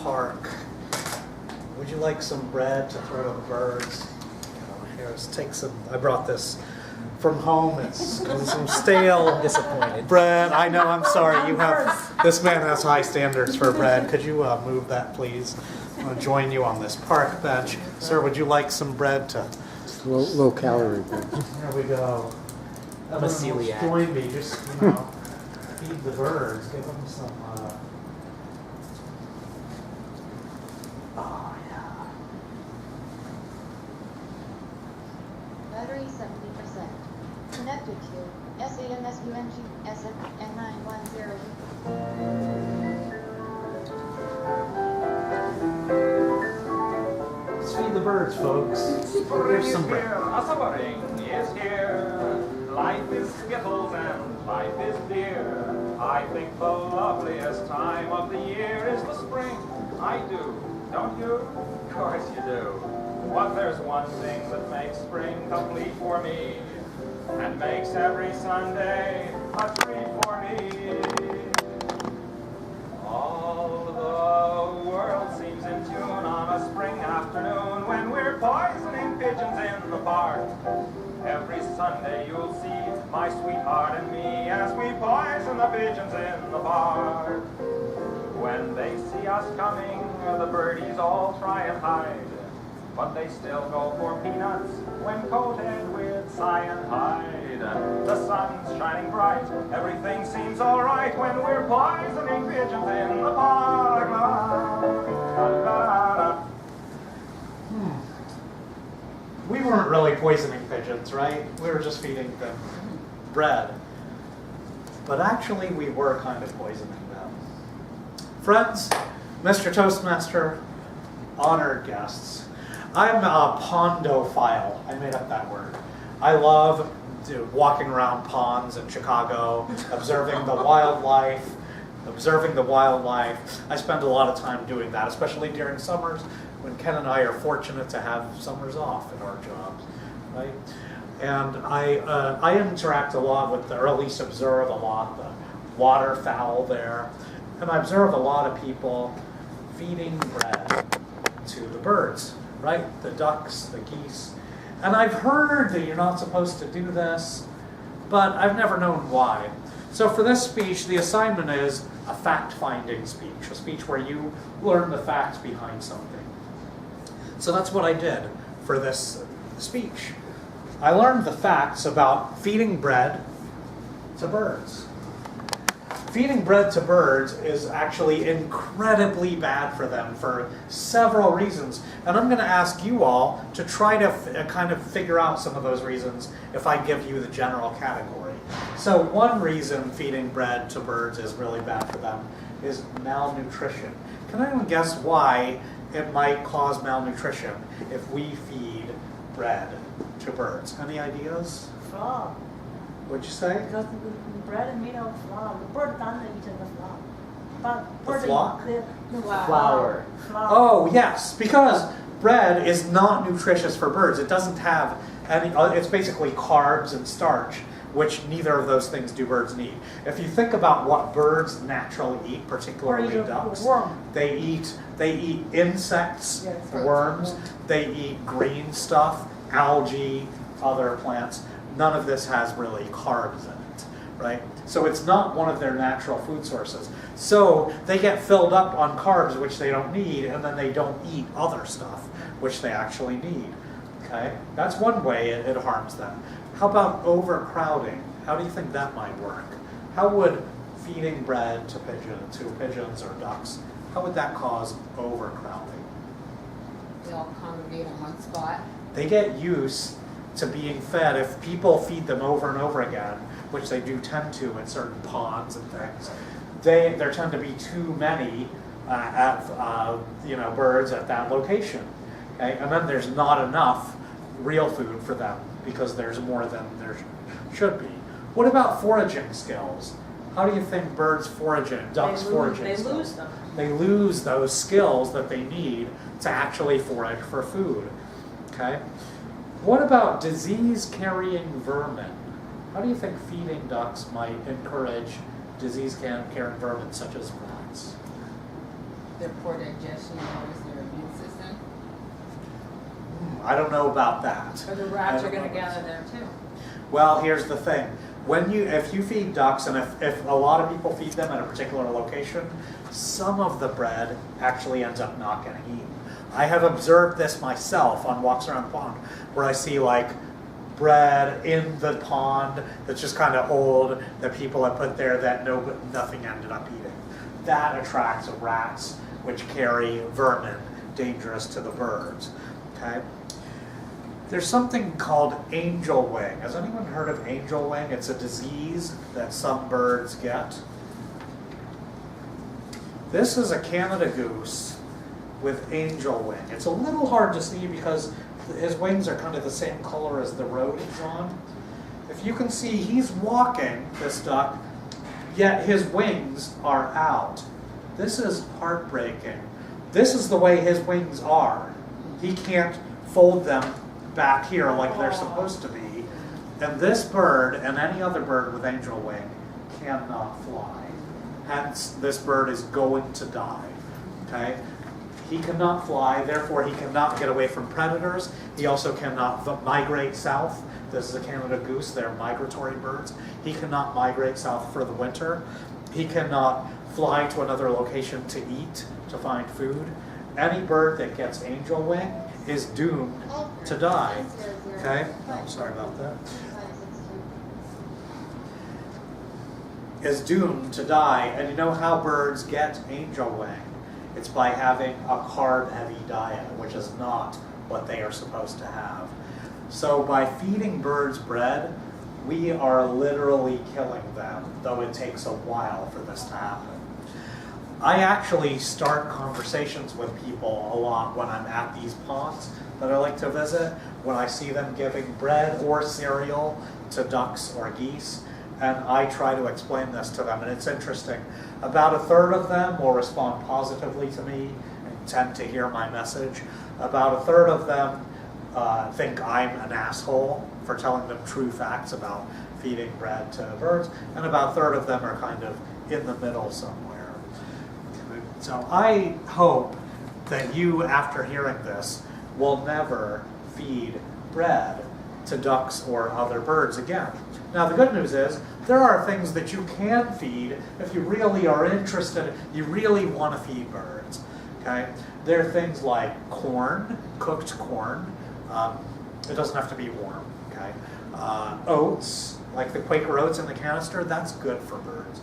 park. Would you like some bread to throw to the birds? Here, let's take some. I brought this from home. It's some stale, Disappointed. bread. I know. I'm sorry. You have. This man has high standards for bread. Could you move that, please? I'm going to join you on this park bench, sir. Would you like some bread to? Low calorie bread. There we go. I'm a celiac. Join me. Just feed the birds. Give them some. Oh yeah. Battery 70%. Connected to SAMSUNG SF910. Let's feed the birds, folks. Here's some bread. Spring is here. Life is skittles and life is dear. I think the loveliest time of the year is the spring. I do, don't you? Of course you do. But there's one thing that makes spring complete for me, and makes every Sunday a treat for me. All the world seems in tune on a spring afternoon when we're poisoning pigeons in the park. Every Sunday you'll see my sweetheart and me as we poison the pigeons in the park. When they see us coming, the birdies all try and hide, but they still go for peanuts when coated with cyanide. The sun's shining bright, everything seems alright when we're poisoning pigeons in the park. La, la, la. We weren't really poisoning pigeons, right? We were just feeding them bread. But actually, we were kind of poisoning them. Friends, Mr. Toastmaster, honored guests, I'm a pondophile. I made up that word. I love walking around ponds in Chicago, observing the wildlife. I spend a lot of time doing that, especially during summers when Ken and I are fortunate to have summers off in our jobs, right? And I interact a lot with, or at least observe a lot, the waterfowl there. And I observe a lot of people feeding bread to the birds, right? The ducks, the geese. And I've heard that you're not supposed to do this, but I've never known why. So for this speech, the assignment is a fact-finding speech, a speech where you learn the facts behind something. So that's what I did for this speech. I learned the facts about feeding bread to birds. Feeding bread to birds is actually incredibly bad for them for several reasons. And I'm going to ask you all to try to kind of figure out some of those reasons if I give you the general category. So one reason feeding bread to birds is really bad for them is malnutrition. Can anyone guess why it might cause malnutrition if we feed bread to birds? Any ideas? Frog. What'd you say? Because the bread is made of flour. The bird doesn't eat the flour. But The bird flock? The Flour. Oh, yes, because bread is not nutritious for birds. It doesn't have any, it's basically carbs and starch, which neither of those things do birds need. If you think about what birds naturally eat, particularly ducks, they eat insects, Yes. worms, they eat green stuff, algae, other plants. None of this has really carbs in it, right? So it's not one of their natural food sources. So they get filled up on carbs, which they don't need, and then they don't eat other stuff, which they actually need, okay? That's one way it harms them. How about overcrowding? How do you think that might work? How would feeding bread to pigeons or ducks, how would that cause overcrowding? They all congregate in one spot. They get used to being fed. If people feed them over and over again, which they do tend to in certain ponds and things, there tend to be too many birds at that location. Okay, and then there's not enough real food for them because there's more than there should be. What about foraging skills? How do you think birds foraging, ducks foraging? They skills? lose them. They lose those skills that they need to actually forage for food. Okay. What about disease-carrying vermin? How do you think feeding ducks might encourage disease-carrying vermin such as rats? their poor digestion lowers their immune system? I don't know about that. Or the rats are gonna gather there too. Well, here's the thing. If you feed ducks, and if a lot of people feed them at a particular location, some of the bread actually ends up not getting eaten. I have observed this myself on walks around the pond, where I see like bread in the pond that's just kind of old that people have put there that nothing ended up eating. That attracts rats, which carry vermin dangerous to the birds. Okay. There's something called angel wing. Has anyone heard of angel wing? It's a disease that some birds get. This is a Canada goose with angel wing. It's a little hard to see because his wings are kind of the same color as the road he's on. If you can see, he's walking, this duck, yet his wings are out. This is heartbreaking. This is the way his wings are. He can't fold them back here like they're supposed to be. And this bird and any other bird with angel wing cannot fly. Hence, this bird is going to die. Okay? He cannot fly, therefore he cannot get away from predators. He also cannot migrate south. This is a Canada goose, they're migratory birds. He cannot migrate south for the winter. He cannot fly to another location to eat, to find food. Any bird that gets angel wing is doomed to die. Okay? Oh, sorry about that. Is doomed to die. And you know how birds get angel wing? It's by having a carb-heavy diet, which is not what they are supposed to have. So by feeding birds bread, we are literally killing them, though it takes a while for this to happen. I actually start conversations with people a lot when I'm at these ponds that I like to visit, when I see them giving bread or cereal to ducks or geese, and I try to explain this to them, and it's interesting. About a third of them will respond positively to me and tend to hear my message. About a third of them think I'm an asshole for telling them true facts about feeding bread to birds, and about a third of them are kind of in the middle somewhere. So I hope that you, after hearing this, will never feed bread to ducks or other birds again. Now the good news is, there are things that you can feed if you really are interested, you really want to feed birds. Okay? There are things like corn, cooked corn. It doesn't have to be warm. Okay? Oats, like the Quaker oats in the canister, that's good for birds.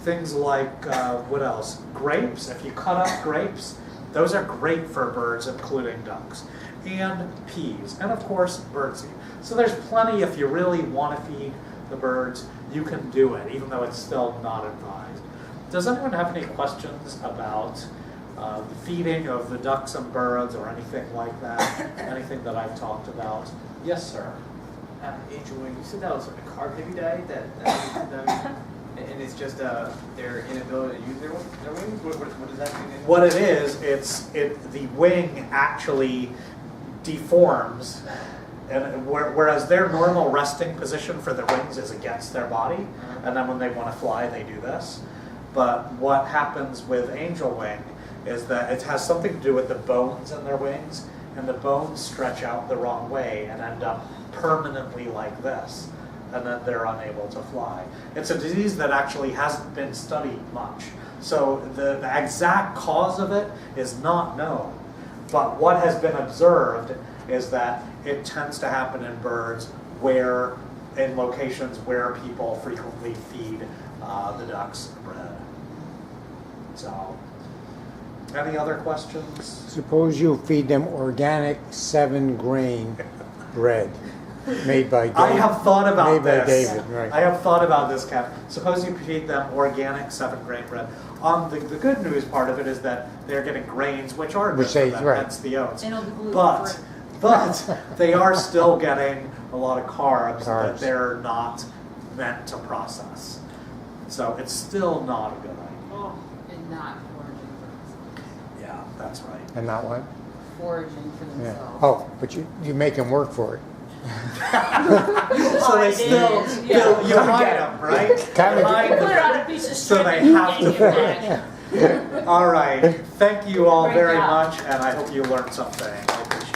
Things like, what else? Grapes, if you cut up grapes, those are great for birds, including ducks. And peas, and of course, birdseed. So there's plenty, if you really want to feed the birds, you can do it, even though it's still not advised. Does anyone have any questions about the feeding of the ducks and birds or anything like that? Anything that I've talked about? Yes, sir. Angel wing, you said that was a carb-heavy diet that and it's just their inability to use their wings? What does that mean? What it is, the wing actually deforms, and whereas their normal resting position for their wings is against their body, and then when they want to fly, they do this. But what happens with angel wing is that it has something to do with the bones in their wings, and the bones stretch out the wrong way and end up permanently like this, and then they're unable to fly. It's a disease that actually hasn't been studied much. So the exact cause of it is not known. But what has been observed is that it tends to happen in birds in locations where people frequently feed the ducks bread. So, any other questions? Suppose you feed them organic 7-grain bread made by David. I have thought about made by this. David, right. I have thought about this, Ken. Suppose you feed them organic 7-grain bread. The good news part of it is that they're getting grains, which are good for them, right. hence the oats. And it'll be gluten-free. But they are still getting a lot of carbs that they're not meant to process. So it's still not a good idea. And not foraging for themselves. Yeah, that's right. And not what? Foraging for Yeah. themselves. Oh, but you make them work for it. So they still, you hide them, right? Kind You of. hide Put it on them, a piece of so string they and have to hang it forage. back. All right. Thank you all Great very job. much, and I hope you learned something. I appreciate it.